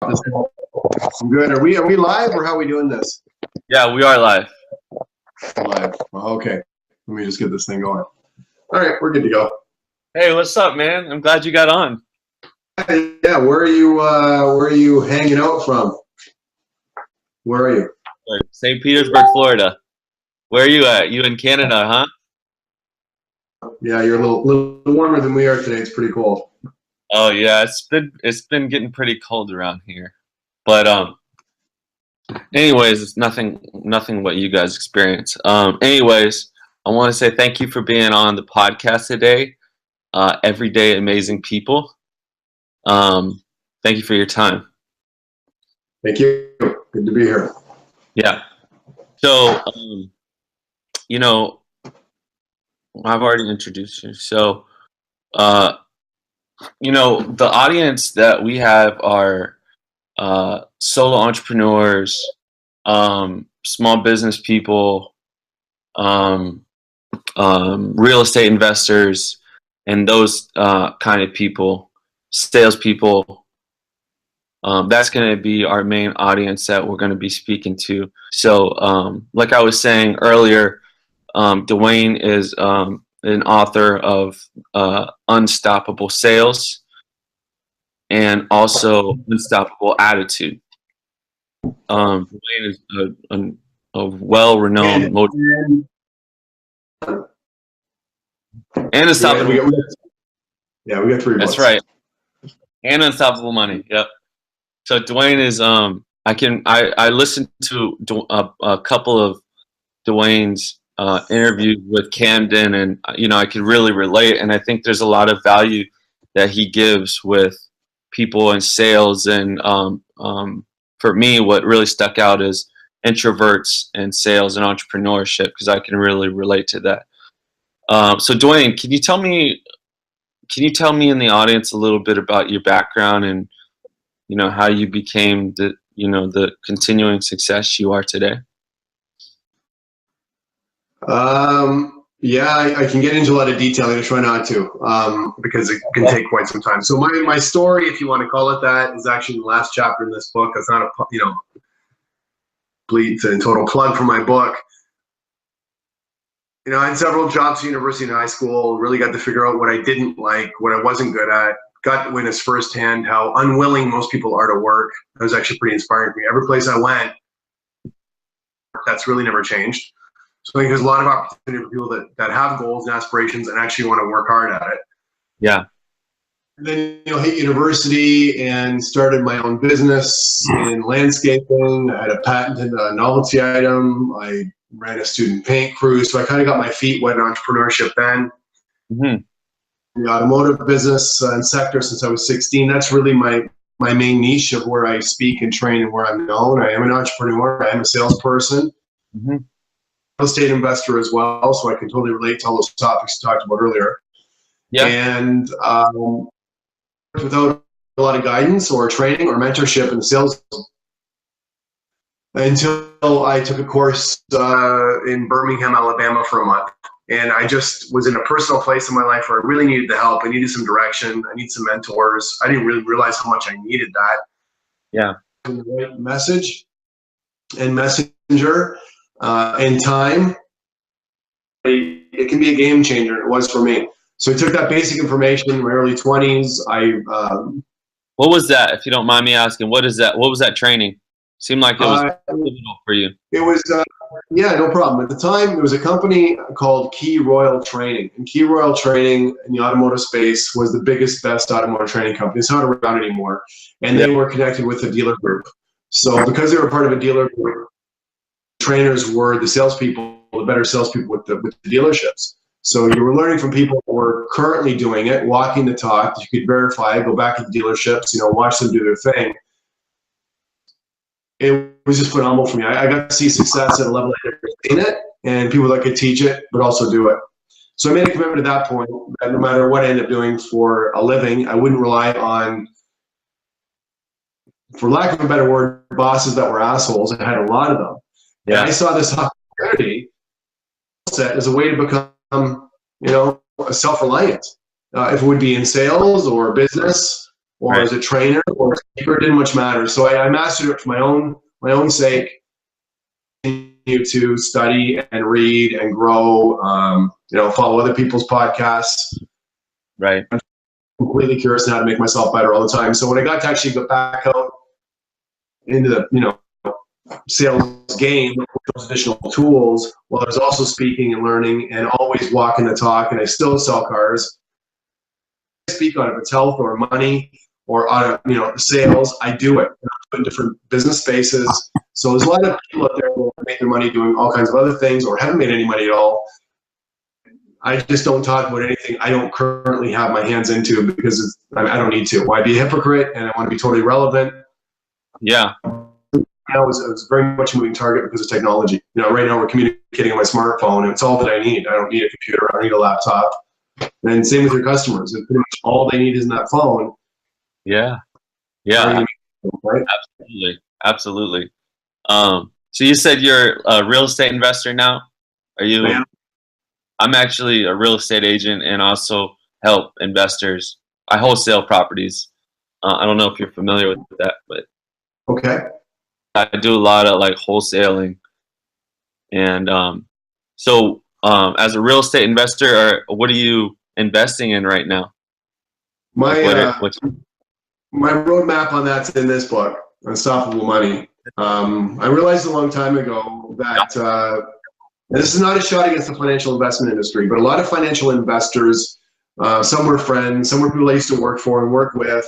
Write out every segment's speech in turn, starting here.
I'm good. Are we live or how are we doing this? Yeah, we are live. Live. Okay. Let me just get this thing going. All right, we're good to go. Hey, what's up, man? I'm glad you got on. Yeah, where are you hanging out from? Where are you? St. Petersburg, Florida. Where are you at? You in Canada, huh? Yeah, you're a little warmer than we are today. It's pretty cold. Oh yeah, it's been getting pretty cold around here. But anyways, it's nothing what you guys experience. Anyways, I want to say thank you for being on the podcast today. Everyday amazing people. Thank you for your time. Thank you. Good to be here. Yeah. So, you know, I've already introduced you. So, the audience that we have are solo entrepreneurs, small business people, real estate investors, and those kind of people, salespeople. That's going to be our main audience that we're going to be speaking to. So, like I was saying earlier, Dwayne is an author of Unstoppable Sales and also Unstoppable Attitude. Dwayne is a well-renowned motivator. And Unstoppable. We got 3 books. That's right. And Unstoppable Money. Yep. So Dwayne is I listened to a couple of Dwayne's interviews with Camden, and I could really relate, and I think there's a lot of value that he gives with people in sales. And for me, what really stuck out is introverts and sales and entrepreneurship, because I can really relate to that. So Dwayne, can you tell me in the audience a little bit about your background and how you became the continuing success you are today? Yeah, I can get into a lot of detail. I'm going to try not to, because it can take quite some time. So my story, if you want to call it that, is actually the last chapter in this book. That's not a complete and total plug for my book. I had several jobs at university and high school. Really got to figure out what I didn't like, what I wasn't good at. Got to witness firsthand how unwilling most people are to work. That was actually pretty inspiring for me. Every place I went, that's really never changed. So I think there's a lot of opportunity for people that have goals and aspirations and actually want to work hard at it. Yeah. And then, hit university and started my own business in landscaping. I had a patented novelty item. I ran a student paint crew. So I kind of got my feet wet in entrepreneurship then. Mm-hmm. In the automotive business and sector since I was 16. That's really my main niche of where I speak and train and where I'm known. I am an entrepreneur. I am a salesperson. Mm-hmm. Real estate investor as well, so I can totally relate to all those topics you talked about earlier. Yeah. And without a lot of guidance or training or mentorship in sales, until I took a course in Birmingham, Alabama for a month. And I just was in a personal place in my life where I really needed the help. I needed some direction. I needed some mentors. I didn't really realize how much I needed that. Yeah. And the right message and messenger and time, it can be a game changer. It was for me. So I took that basic information in my early 20s. What was that, if you don't mind me asking? What is that? What was that training? Seemed like it was pivotal for you. It was, yeah, no problem. At the time, there was a company called Key Royal Training. And Key Royal Training in the automotive space was the biggest, best automotive training company. It's not around anymore. And they were connected with a dealer group. So because they were part of a dealer group, trainers were the salespeople, the better salespeople with the dealerships. So you were learning from people who were currently doing it, walking the talk. You could verify, go back to the dealerships, watch them do their thing. It was just phenomenal for me. I got to see success at a level I never seen it, and people that could teach it, but also do it. So I made a commitment at that point that no matter what I ended up doing for a living, I wouldn't rely on, for lack of a better word, bosses that were assholes. I had a lot of them. Yeah. And I saw this opportunity set as a way to become, self-reliant. If it would be in sales or business, or Right. as a trainer or a speaker. It didn't much matter. So I mastered it for my own sake. Continue to study and read and grow. Follow other people's podcasts. Right. I'm completely curious on how to make myself better all the time. So when I got to actually go back out into the sales game with those additional tools, while I was also speaking and learning and always walking the talk, and I still sell cars. I speak on if it's health or money or on sales, I do it in different business spaces. So there's a lot of people out there who make their money doing all kinds of other things or haven't made any money at all. I just don't talk about anything I don't currently have my hands into because I don't need to. Why be a hypocrite? And I want to be totally relevant. Yeah. Now it's very much a moving target because of technology. Right now we're communicating on my smartphone, and it's all that I need. I don't need a computer. I don't need a laptop. And same with your customers. And pretty much all they need is that phone. Yeah. Yeah. Right? Absolutely. Absolutely. So you said you're a real estate investor now. Are you? Man. I'm actually a real estate agent and also help investors. I wholesale properties. I don't know if you're familiar with that, but Okay. I do a lot of like wholesaling. And so as a real estate investor, what are you investing in right now? My roadmap on that's in this book, Unstoppable Money. I realized a long time ago that this is not a shot against the financial investment industry, but a lot of financial investors, some were friends, some were people I used to work for and work with.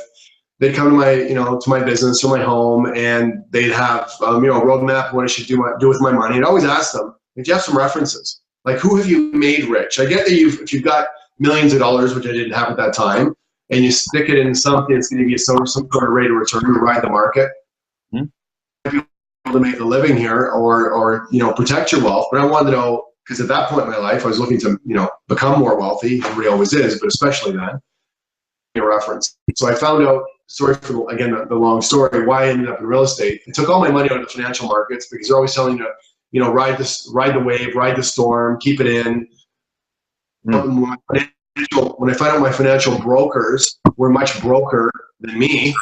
They'd come to my business or my home, and they'd have a roadmap of what I should do with my money. And I always ask them, do you have some references? Like, who have you made rich? I get that if you've got millions of dollars, which I didn't have at that time, and you stick it in something that's going to give you some sort of rate of return to ride the market. Mm-hmm. To make a living here or protect your wealth. But I wanted to know, because at that point in my life I was looking to become more wealthy. Everybody always is, but especially then, a reference. So I found out, sorry for the long story, why I ended up in real estate. I took all my money out of the financial markets because they're always telling you to ride the wave, ride the storm, keep it in. When I find out my financial brokers were much broker than me,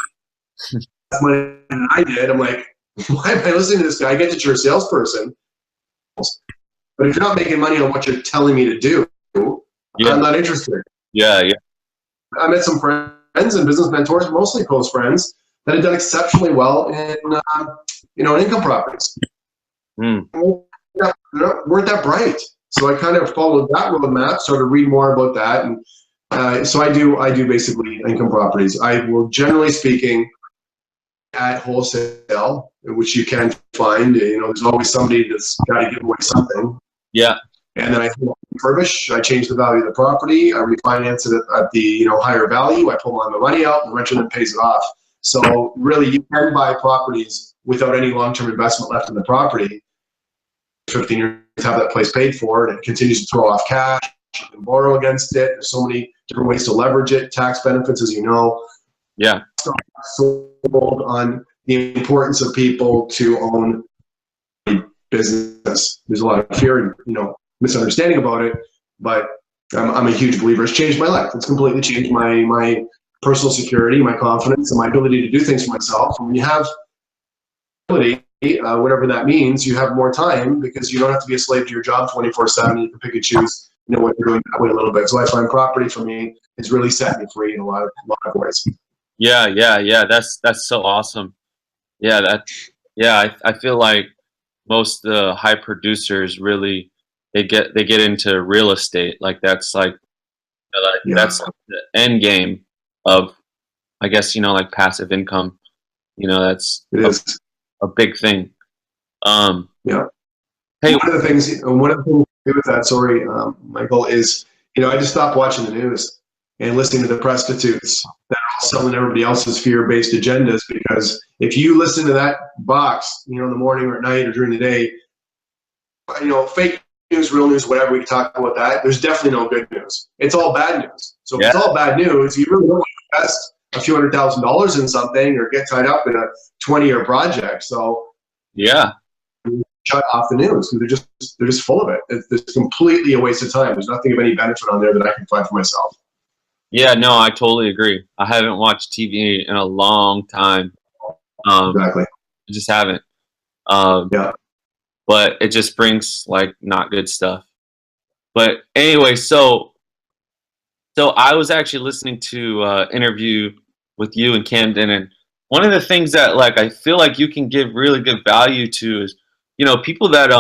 that's money than I did. I'm like, why am I listening to this guy? I get that you're a salesperson, but if you're not making money on what you're telling me to do, I'm not interested. Yeah. I met some friends and business mentors, mostly close friends, that had done exceptionally well in income properties. Weren't that bright. So I kind of followed that roadmap, started to read more about that, and so I do basically income properties. I will, generally speaking, at wholesale, which you can find, there's always somebody that's got to give away something. Yeah. And then I refurbish, I change the value of the property, I refinance it at the higher value, I pull my money out, and the renter then pays it off. So really, you can buy properties without any long-term investment left in the property. 15 years to have that place paid for, and it continues to throw off cash. You can borrow against it. There's so many different ways to leverage it. Tax benefits, as you know. Yeah. Sold on the importance of people to own a business. There's a lot of fear and misunderstanding about it, but I'm a huge believer. It's changed my life. It's completely changed my personal security, my confidence, and my ability to do things for myself. And when you have ability, whatever that means, you have more time because you don't have to be a slave to your job 24/7. You can pick and choose, what you're doing that way a little bit. So I find property for me has really set me free in a lot of ways. Yeah. That's so awesome. Yeah, I feel like most high producers really they get into real estate. Like that's like that's like the end game of, I guess, like passive income. That's a big thing. Yeah. Hey, one of the things to do with that, sorry, Michael, is I just stopped watching the news and listening to the prostitutes that are all selling everybody else's fear-based agendas, because if you listen to that box, in the morning or at night or during the day, fake news, real news, whatever, we can talk about that. There's definitely no good news. It's all bad news. So if it's all bad news, you really don't want to invest a few $100,000 in something or get tied up in a 20-year project. So yeah, shut off the news because they're just full of it. It's completely a waste of time. There's nothing of any benefit on there that I can find for myself. Yeah, no, I totally agree. I haven't watched TV in a long time. Exactly. I just haven't. Um, Yeah. but it just brings like not good stuff. But anyway, so I was actually listening to interview with you and Camden, and one of the things that like I feel like you can give really good value to is, people that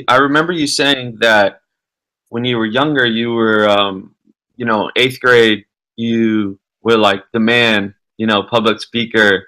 I remember you saying that when you were younger, you were eighth grade, you were like the man, public speaker,